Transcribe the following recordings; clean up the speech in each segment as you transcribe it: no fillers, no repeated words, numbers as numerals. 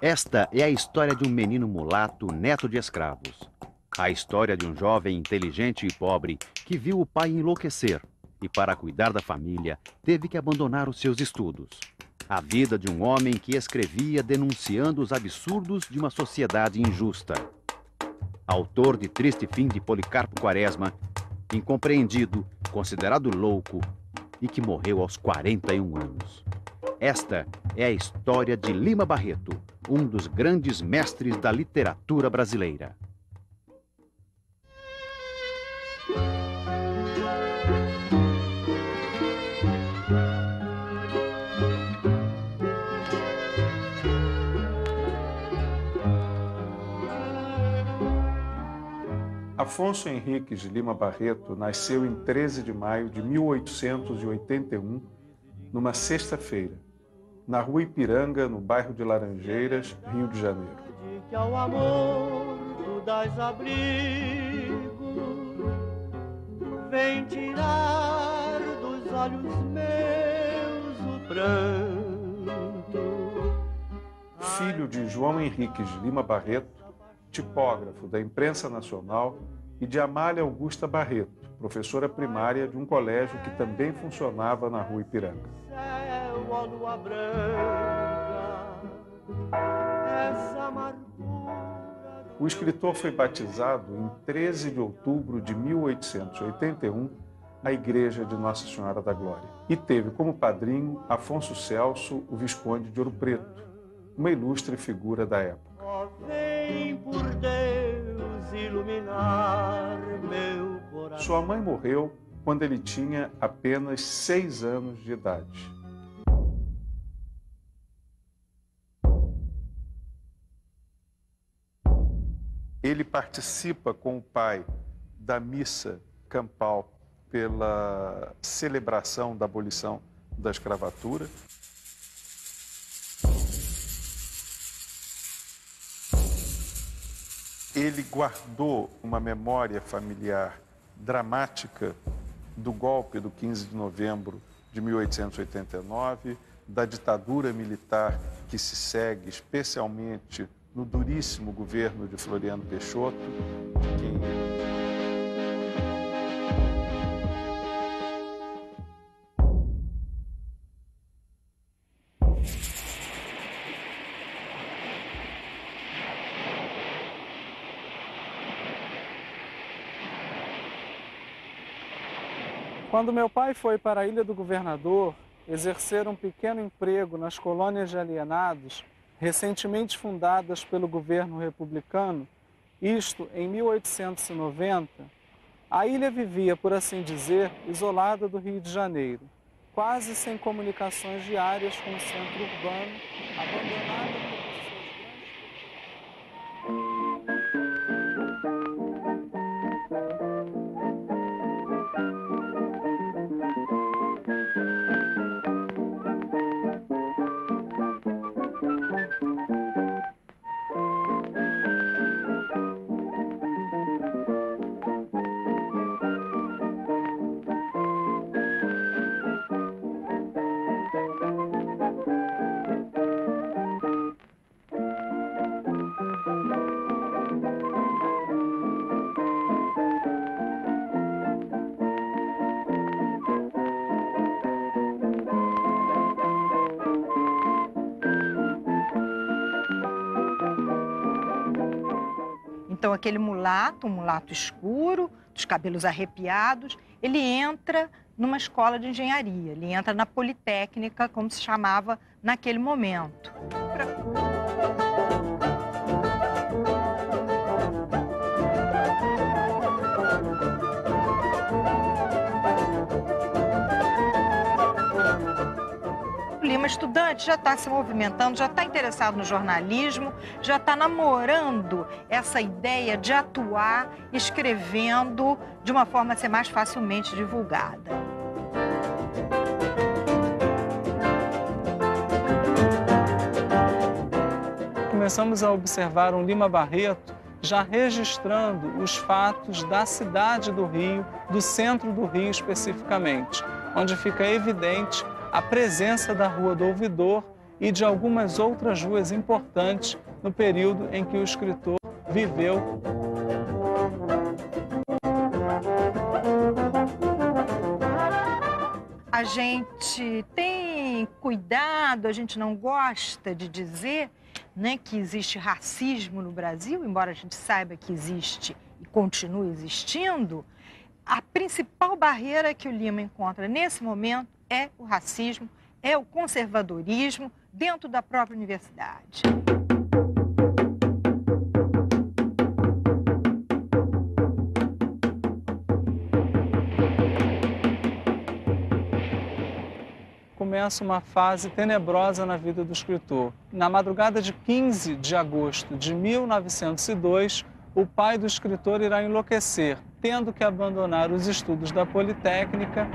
Esta é a história de um menino mulato, neto de escravos. A história de um jovem inteligente e pobre que viu o pai enlouquecer e, para cuidar da família, teve que abandonar os seus estudos. A vida de um homem que escrevia denunciando os absurdos de uma sociedade injusta. Autor de Triste Fim de Policarpo Quaresma, incompreendido, considerado louco e que morreu aos 41 anos. Esta é a história de Lima Barreto, um dos grandes mestres da literatura brasileira. Afonso Henriques de Lima Barreto nasceu em 13 de maio de 1881, numa sexta-feira, na Rua Ipiranga, no bairro de Laranjeiras, Rio de Janeiro. Que ao amor tu dás abrigo, vem tirar dos olhos meus o pranto. Filho de João Henriques de Lima Barreto, tipógrafo da Imprensa Nacional, e de Amália Augusta Barreto, professora primária de um colégio que também funcionava na Rua Ipiranga. Céu, ó lua branca, essa amargura... O escritor foi batizado em 13 de outubro de 1881 na Igreja de Nossa Senhora da Glória e teve como padrinho Afonso Celso, o Visconde de Ouro Preto, uma ilustre figura da época. Vem por Deus iluminar meu coração. Sua mãe morreu quando ele tinha apenas 6 anos de idade. Ele participa com o pai da missa campal pela celebração da abolição da escravatura. Ele guardou uma memória familiar dramática do golpe do 15 de novembro de 1889, da ditadura militar que se segue especialmente no duríssimo governo de Floriano Peixoto. Quando meu pai foi para a Ilha do Governador exercer um pequeno emprego nas colônias de alienados, recentemente fundadas pelo governo republicano, isto em 1890, a ilha vivia, por assim dizer, isolada do Rio de Janeiro, quase sem comunicações diárias com o centro urbano, abandonada pelos seus grandes... Então, aquele mulato, um mulato escuro, dos cabelos arrepiados, ele entra numa escola de engenharia, ele entra na Politécnica, como se chamava naquele momento. Lima, estudante, já está se movimentando, já está interessado no jornalismo, já está namorando essa ideia de atuar escrevendo de uma forma a ser mais facilmente divulgada. Começamos a observar um Lima Barreto já registrando os fatos da cidade do Rio, do centro do Rio especificamente, onde fica evidente a presença da Rua do Ouvidor e de algumas outras ruas importantes no período em que o escritor viveu. A gente tem cuidado, a gente não gosta de dizer, né, que existe racismo no Brasil, embora a gente saiba que existe e continue existindo. A principal barreira que o Lima encontra nesse momento é o racismo, é o conservadorismo dentro da própria universidade. Começa uma fase tenebrosa na vida do escritor. Na madrugada de 15 de agosto de 1902, o pai do escritor irá enlouquecer, tendo que abandonar os estudos da Politécnica .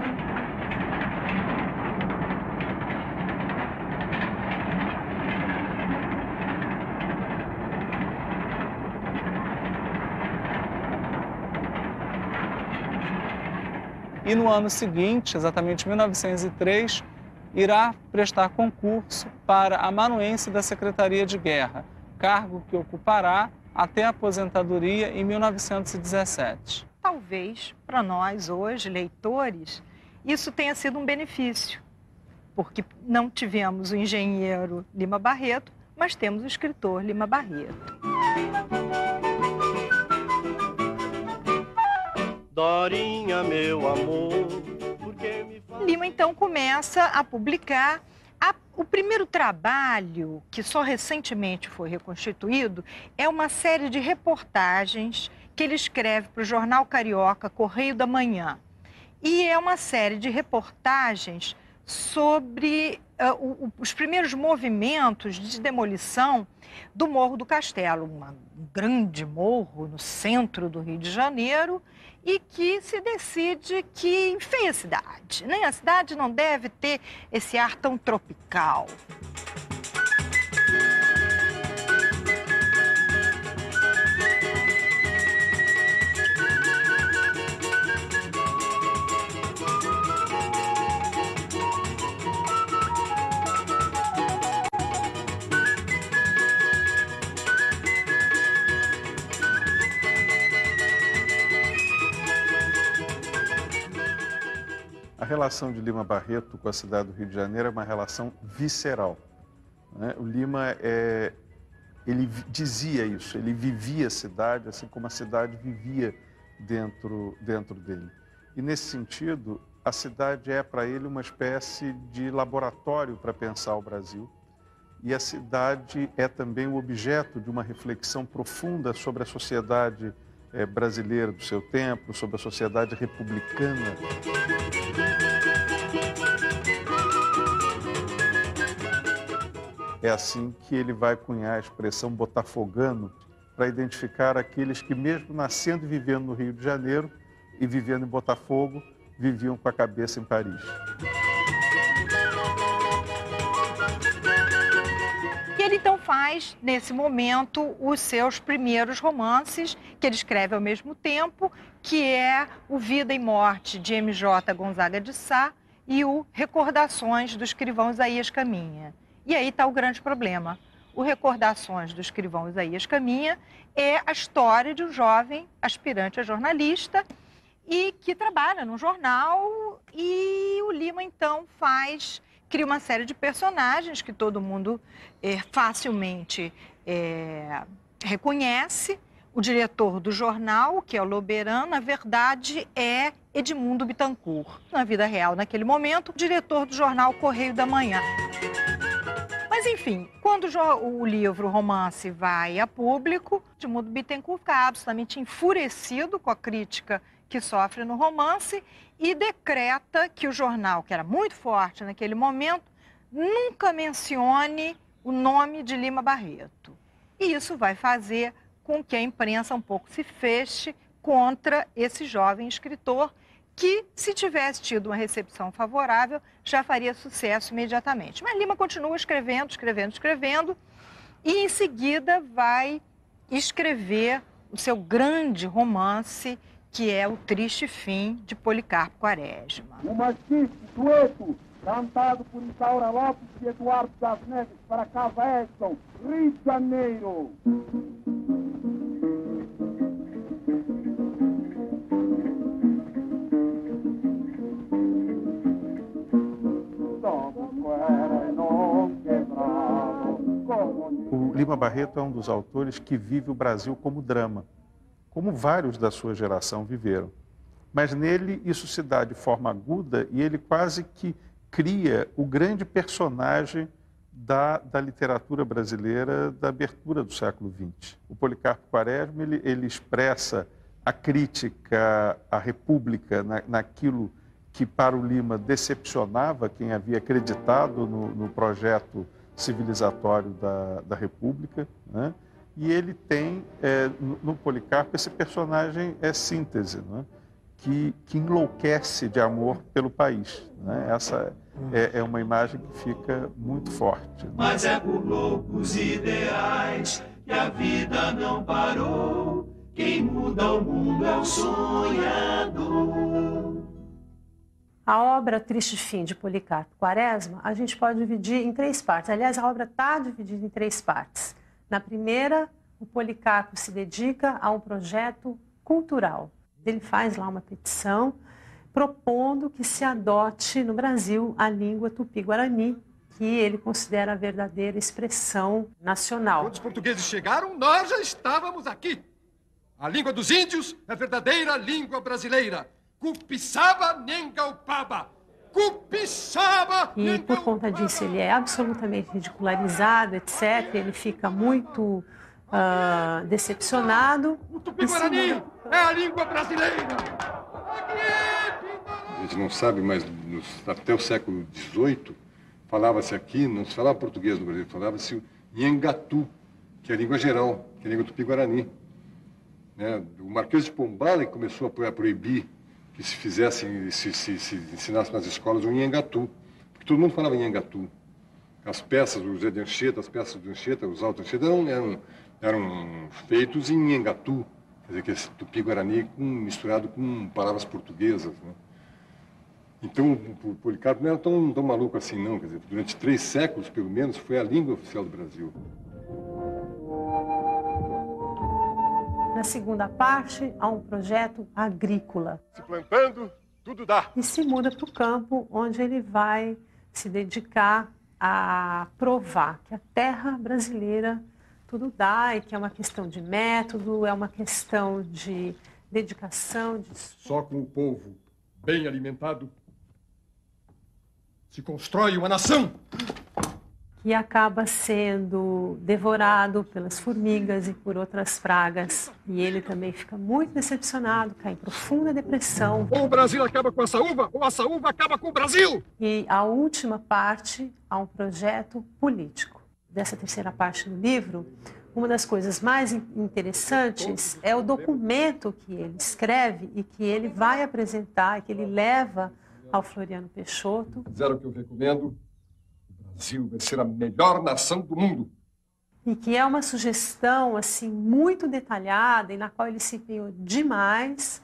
E no ano seguinte, exatamente 1903, irá prestar concurso para amanuense da Secretaria de Guerra, cargo que ocupará até a aposentadoria em 1917. Talvez, para nós hoje, leitores, isso tenha sido um benefício, porque não tivemos o engenheiro Lima Barreto, mas temos o escritor Lima Barreto. Dorinha, meu amor, porque me faz... Lima, então, começa a publicar. O primeiro trabalho, que só recentemente foi reconstituído, é uma série de reportagens que ele escreve para o jornal carioca Correio da Manhã. E é uma série de reportagens sobre os primeiros movimentos de demolição do Morro do Castelo, um grande morro no centro do Rio de Janeiro, e que se decide que enfeia a cidade, né? A cidade não deve ter esse ar tão tropical. A relação de Lima Barreto com a cidade do Rio de Janeiro é uma relação visceral, né? O Lima, ele dizia isso, ele vivia a cidade, assim como a cidade vivia dentro dele. E nesse sentido, a cidade é para ele uma espécie de laboratório para pensar o Brasil. E a cidade é também o objeto de uma reflexão profunda sobre a sociedade brasileira do seu tempo, sobre a sociedade republicana. É assim que ele vai cunhar a expressão botafogano para identificar aqueles que, mesmo nascendo e vivendo no Rio de Janeiro e vivendo em Botafogo, viviam com a cabeça em Paris. E ele então faz, nesse momento, os seus primeiros romances, que ele escreve ao mesmo tempo, que é o Vida e Morte, de M.J. Gonzaga de Sá, e o Recordações do escrivão Isaías Caminha. E aí está o grande problema. O Recordações do escrivão Isaías Caminha é a história de um jovem aspirante a jornalista e que trabalha num jornal, e o Lima então cria uma série de personagens que todo mundo facilmente reconhece. O diretor do jornal, que é o Loberan, na verdade é Edmundo Bittencourt. Na vida real, naquele momento, o diretor do jornal Correio da Manhã. Mas, enfim, quando o livro, o romance, vai a público, Edmundo Bittencourt fica absolutamente enfurecido com a crítica que sofre no romance e decreta que o jornal, que era muito forte naquele momento, nunca mencione o nome de Lima Barreto. E isso vai fazer com que a imprensa um pouco se feche contra esse jovem escritor que, se tivesse tido uma recepção favorável, já faria sucesso imediatamente. Mas Lima continua escrevendo, e em seguida vai escrever o seu grande romance, que é O Triste Fim, de Policarpo Quaresma. O machiste sueco cantado por Isaura Lopes e Eduardo das Neves, para Casa Edson, Rio de Janeiro. O Lima Barreto é um dos autores que vive o Brasil como drama, como vários da sua geração viveram. Mas nele isso se dá de forma aguda e ele quase que cria o grande personagem da literatura brasileira da abertura do século XX. O Policarpo Quaresma ele expressa a crítica à República naquilo que para o Lima decepcionava quem havia acreditado no projeto civilizatório da República, né? E ele tem no Policarpo esse personagem síntese, né? Que enlouquece de amor pelo país, né? Essa é uma imagem que fica muito forte, né? Mas é por loucos ideais que a vida não parou. Quem muda o mundo é o sonhador. A obra Triste Fim de Policarpo Quaresma, a gente pode dividir em 3 partes. Aliás, a obra está dividida em 3 partes. Na primeira, o Policarpo se dedica a um projeto cultural. Ele faz lá uma petição propondo que se adote no Brasil a língua tupi-guarani, que ele considera a verdadeira expressão nacional. Quando os portugueses chegaram, nós já estávamos aqui. A língua dos índios é a verdadeira língua brasileira. Cupiçaba Nengaupaba. Cupiçaba E por conta disso ele é absolutamente ridicularizado, etc. Ele fica muito decepcionado. O Tupi-Guarani é a língua brasileira. A gente não sabe, mas até o século XVIII falava-se aqui, não se falava português no Brasil, falava-se o Nhangatu, que é a língua geral, que é a língua Tupi-Guarani. Né? O Marquês de Pombal começou a proibir que se fizessem, se ensinasse nas escolas o Nhangatu, porque todo mundo falava Nhangatu. As peças, o Zé de Anchieta, as peças do Anchieta, os Alto Anchieta eram feitos em Nhangatu, quer dizer, que esse Tupi-Guarani misturado com palavras portuguesas, né? Então, o Policarpo não era tão maluco assim, não. Quer dizer, durante 3 séculos, pelo menos, foi a língua oficial do Brasil. Na segunda parte, há um projeto agrícola. Se plantando, tudo dá. E se muda para o campo, onde ele vai se dedicar a provar que a terra brasileira tudo dá e que é uma questão de método, é uma questão de dedicação. Só com o povo bem alimentado se constrói uma nação. Que acaba sendo devorado pelas formigas e por outras pragas. E ele também fica muito decepcionado, cai em profunda depressão. Ou o Brasil acaba com essa uva, ou essa uva acaba com o Brasil! E a última parte, há um projeto político. Dessa terceira parte do livro, uma das coisas mais interessantes é o documento que ele escreve e que ele vai apresentar, que ele leva ao Floriano Peixoto. Fizeram o que eu recomendo. O Brasil vai ser a melhor nação do mundo. E que é uma sugestão assim muito detalhada e na qual ele se empenhou demais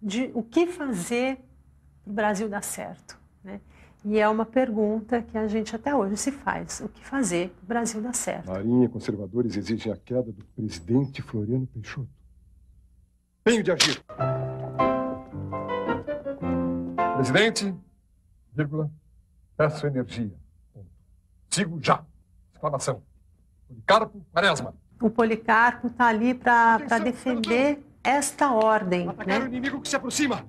de o que fazer para o Brasil dar certo, né? E é uma pergunta que a gente até hoje se faz. O que fazer para o Brasil dar certo? Marinha e conservadores exigem a queda do presidente Floriano Peixoto. Tenho de agir. Presidente, vírgula, peço energia. Sigo já. Exclamação. Policarpo Quaresma. O Policarpo está ali para defender esta ordem. Atacar o inimigo que se aproxima.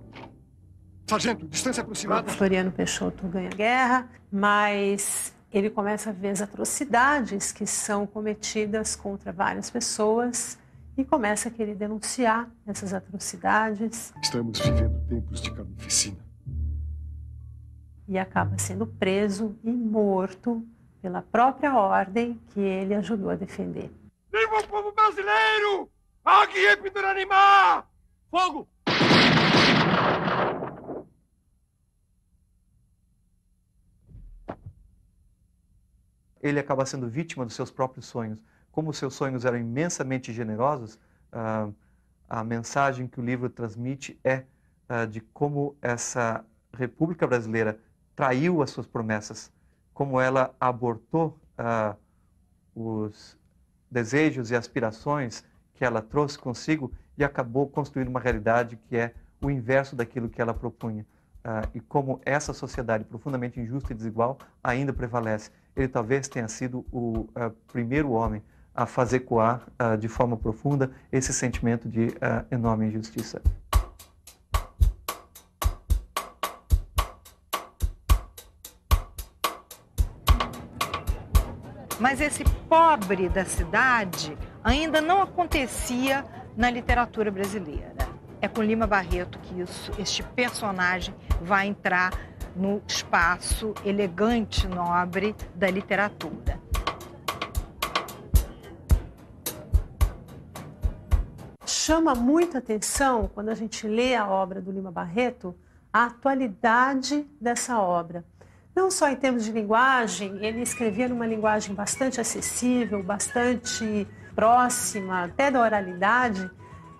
Sargento, distância aproximada. Floriano Peixoto ganha a guerra, mas ele começa a ver as atrocidades que são cometidas contra várias pessoas e começa a querer denunciar essas atrocidades. Estamos vivendo tempos de carnificina. E acaba sendo preso e morto pela própria ordem que ele ajudou a defender. Viva o povo brasileiro! Aqui Pituranimá! Fogo! Ele acaba sendo vítima dos seus próprios sonhos. Como os seus sonhos eram imensamente generosos, a mensagem que o livro transmite é de como República Brasileira traiu as suas promessas, como ela abortou os desejos e aspirações que ela trouxe consigo e acabou construindo uma realidade que é o inverso daquilo que ela propunha. E como essa sociedade profundamente injusta e desigual ainda prevalece. Ele talvez tenha sido o primeiro homem a fazer coar de forma profunda esse sentimento de enorme injustiça. Mas esse pobre da cidade ainda não acontecia na literatura brasileira. É com Lima Barreto que este personagem vai entrar no espaço elegante, nobre da literatura. Chama muita atenção, quando a gente lê a obra do Lima Barreto, a atualidade dessa obra. Não só em termos de linguagem, ele escrevia numa linguagem bastante acessível, bastante próxima, até da oralidade,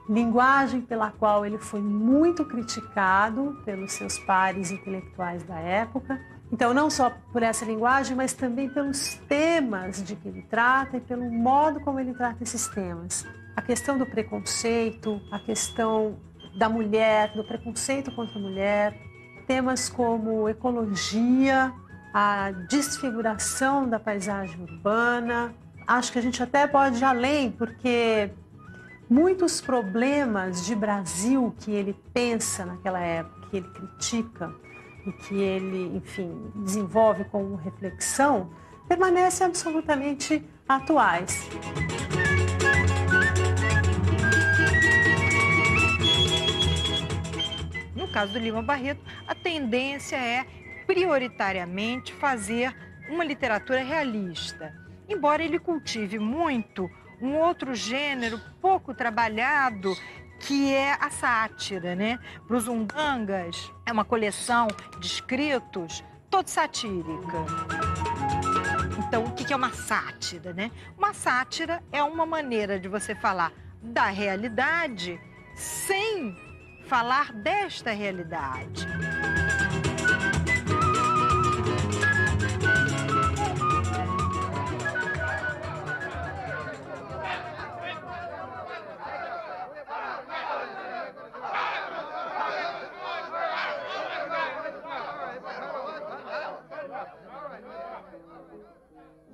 linguagem pela qual ele foi muito criticado pelos seus pares intelectuais da época. Então, não só por essa linguagem, mas também pelos temas de que ele trata e pelo modo como ele trata esses temas. A questão do preconceito, a questão da mulher, do preconceito contra a mulher, temas como ecologia, a desfiguração da paisagem urbana. Acho que a gente até pode ir além, porque muitos problemas de Brasil que ele pensa naquela época, que ele critica e que ele, enfim, desenvolve como reflexão, permanecem absolutamente atuais. No caso do Lima Barreto, a tendência é prioritariamente fazer uma literatura realista, embora ele cultive muito um outro gênero pouco trabalhado, que é a sátira, né? Para os Undangas, é uma coleção de escritos toda satírica. Então, o que é uma sátira, né? Uma sátira é uma maneira de você falar da realidade sem falar desta realidade.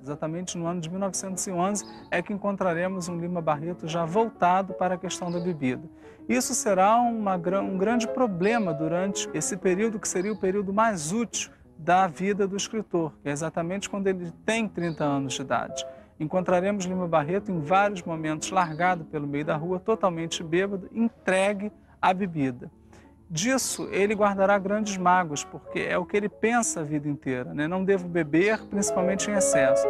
Exatamente no ano de 1911 é que encontraremos um Lima Barreto já voltado para a questão da bebida. Isso será um grande problema durante esse período que seria o período mais útil da vida do escritor, que é exatamente quando ele tem 30 anos de idade. Encontraremos Lima Barreto em vários momentos largado pelo meio da rua, totalmente bêbado, entregue à bebida. Disso, ele guardará grandes mágoas, porque é o que ele pensa a vida inteira, né? Não devo beber, principalmente em excesso.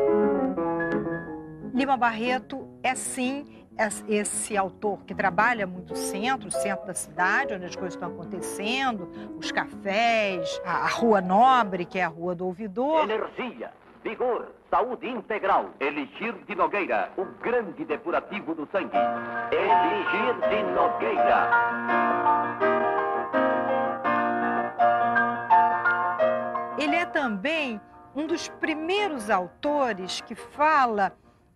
Lima Barreto é, sim, esse autor que trabalha muito o centro da cidade, onde as coisas estão acontecendo, os cafés, a Rua Nobre, que é a Rua do Ouvidor. Energia, vigor, saúde integral. Elixir de Nogueira, o grande depurativo do sangue. Elixir de Nogueira. Ele é também um dos primeiros autores que fala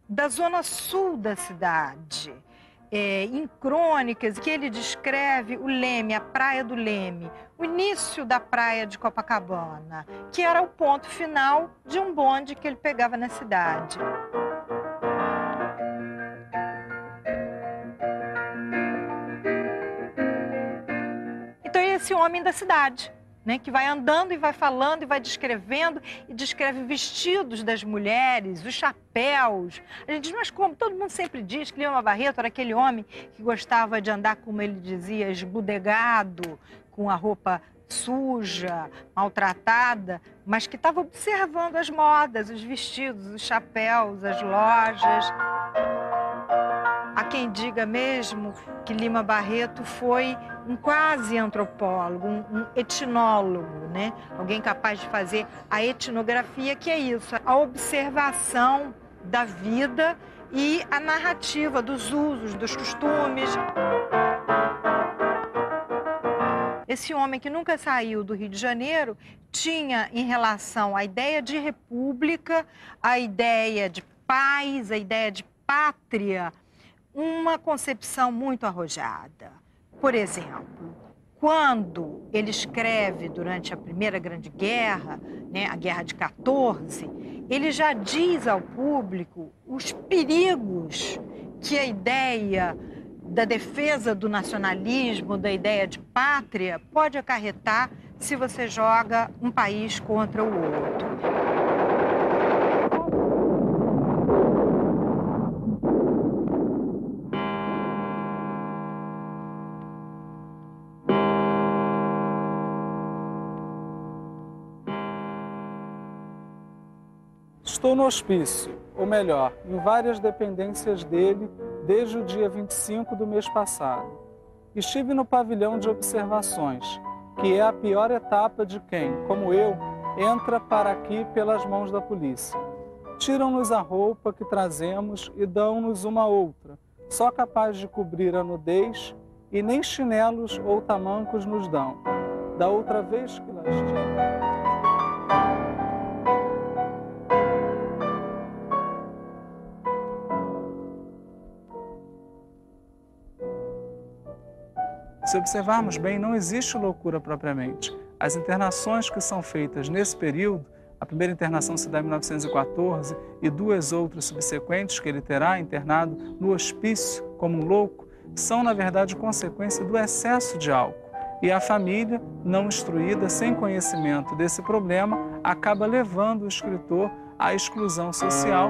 da zona sul da cidade. Em crônicas que ele descreve o Leme, a Praia do Leme, o início da praia de Copacabana, que era o ponto final de um bonde que ele pegava na cidade. Então, é esse homem da cidade, né, que vai andando e vai falando e vai descrevendo e descreve vestidos das mulheres, os chapéus. A gente diz, mas como? Todo mundo sempre diz que Lima Barreto era aquele homem que gostava de andar, como ele dizia, esbudegado, com a roupa suja, maltratada, mas que estava observando as modas, os vestidos, os chapéus, as lojas. Há quem diga mesmo que Lima Barreto foi um quase antropólogo, um etnólogo, né? Alguém capaz de fazer a etnografia, que é isso, a observação da vida e a narrativa dos usos, dos costumes. esse homem que nunca saiu do Rio de Janeiro tinha em relação à ideia de república, a ideia de paz, a ideia de pátria, uma concepção muito arrojada. Por exemplo, quando ele escreve durante a Primeira Grande Guerra, né, a Guerra de 14, ele já diz ao público os perigos que a ideia da defesa do nacionalismo, da ideia de pátria, pode acarretar se você joga um país contra o outro. Estou no hospício, ou melhor, em várias dependências dele desde o dia 25 do mês passado. Estive no pavilhão de observações, que é a pior etapa de quem, como eu, entra para aqui pelas mãos da polícia. Tiram-nos a roupa que trazemos e dão-nos uma outra, só capaz de cobrir a nudez, e nem chinelos ou tamancos nos dão. Da outra vez que lá estive... Se observarmos bem, não existe loucura propriamente. As internações que são feitas nesse período, a primeira internação se dá em 1914 e duas outras subsequentes que ele terá internado no hospício como um louco, são na verdade consequência do excesso de álcool. E a família, não instruída, sem conhecimento desse problema, acaba levando o escritor à exclusão social.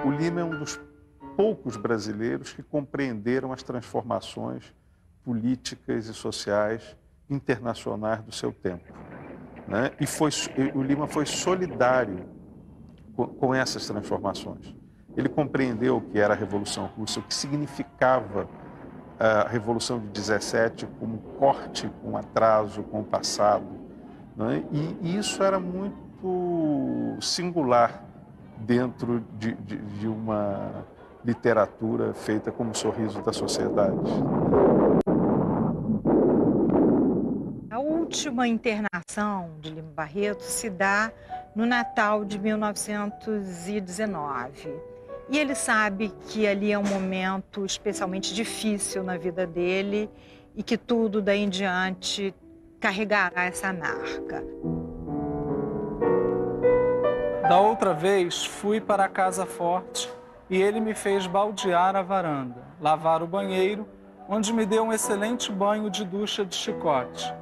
O Lima é um dos poucos brasileiros que compreenderam as transformações políticas e sociais internacionais do seu tempo, né? E o Lima foi solidário com essas transformações. Ele compreendeu o que era a Revolução Russa, o que significava a Revolução de 17 como corte com atraso, com o passado, né? E isso era muito singular dentro de uma literatura feita como sorriso da sociedade. A última internação de Lima Barreto se dá no Natal de 1919. E ele sabe que ali é um momento especialmente difícil na vida dele e que tudo daí em diante carregará essa marca. Da outra vez, fui para a casa forte e ele me fez baldear a varanda, lavar o banheiro, onde me deu um excelente banho de ducha de chicote.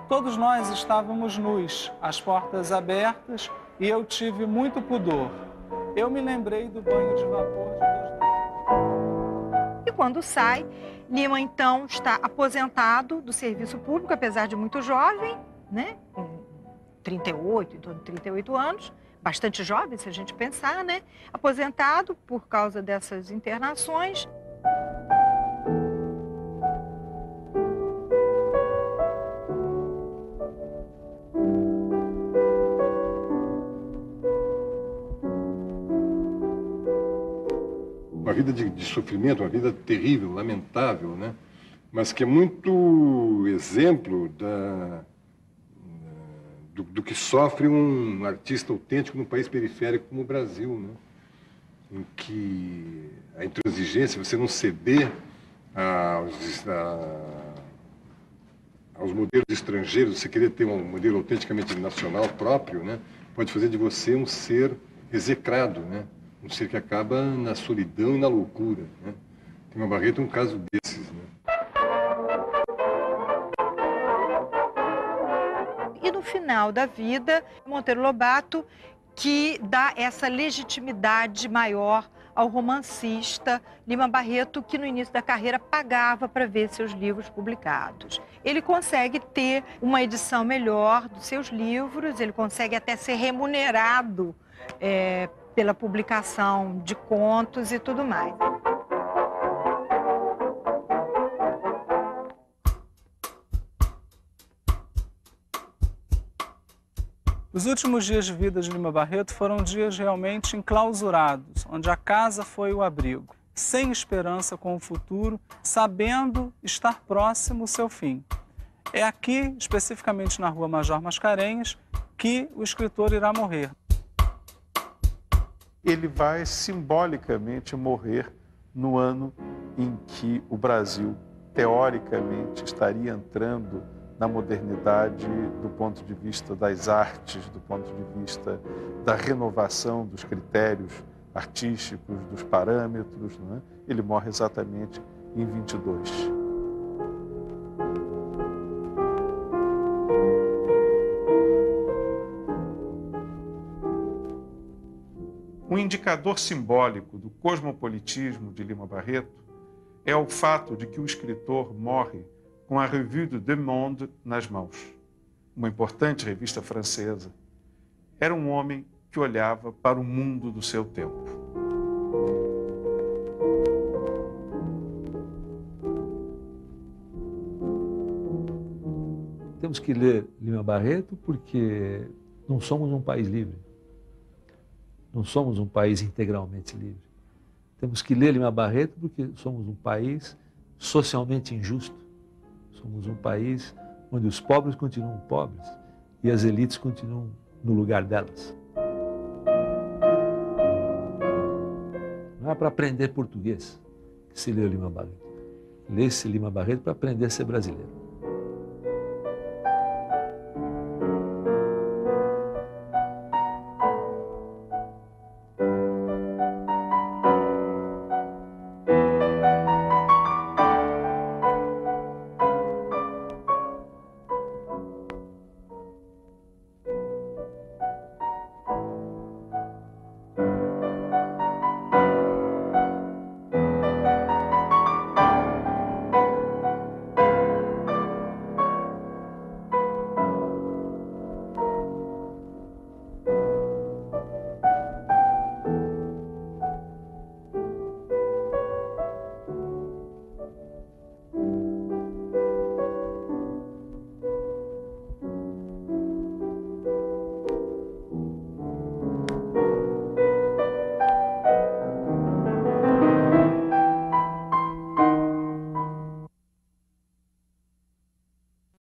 Todos nós estávamos nus, as portas abertas, e eu tive muito pudor. Eu me lembrei do banho de vapor de 2000. E quando sai, Lima então está aposentado do serviço público, apesar de muito jovem, né? Com 38, em torno de 38 anos, bastante jovem, se a gente pensar, né? Aposentado por causa dessas internações. Uma vida de sofrimento, uma vida terrível, lamentável, né? Mas que é muito exemplo do que sofre um artista autêntico num país periférico como o Brasil, né? Em que a intransigência, você não ceder aos modelos estrangeiros, você querer ter um modelo autenticamente nacional próprio, né? Pode fazer de você um ser execrado, né? Um ser que acaba na solidão e na loucura, né? Lima Barreto é um caso desses, né? E no final da vida, Monteiro Lobato, que dá essa legitimidade maior ao romancista Lima Barreto, que no início da carreira pagava para ver seus livros publicados. Ele consegue ter uma edição melhor dos seus livros, ele consegue até ser remunerado pela publicação de contos e tudo mais. Os últimos dias de vida de Lima Barreto foram dias realmente enclausurados, onde a casa foi o abrigo. sem esperança com o futuro, sabendo estar próximo o seu fim. É aqui, especificamente na Rua Major Mascarenhas, que o escritor irá morrer. Ele vai simbolicamente morrer no ano em que o Brasil, teoricamente, estaria entrando na modernidade do ponto de vista das artes, do ponto de vista da renovação dos critérios artísticos, dos parâmetros, não é? Ele morre exatamente em 22. Um indicador simbólico do cosmopolitismo de Lima Barreto é o fato de que o escritor morre com a Revue du Deux Mondes nas mãos, uma importante revista francesa. Era um homem que olhava para o mundo do seu tempo. Temos que ler Lima Barreto porque não somos um país livre. Não somos um país integralmente livre. Temos que ler Lima Barreto porque somos um país socialmente injusto. Somos um país onde os pobres continuam pobres e as elites continuam no lugar delas. Não é para aprender português que se lê Lima Barreto. Lê-se Lima Barreto para aprender a ser brasileiro.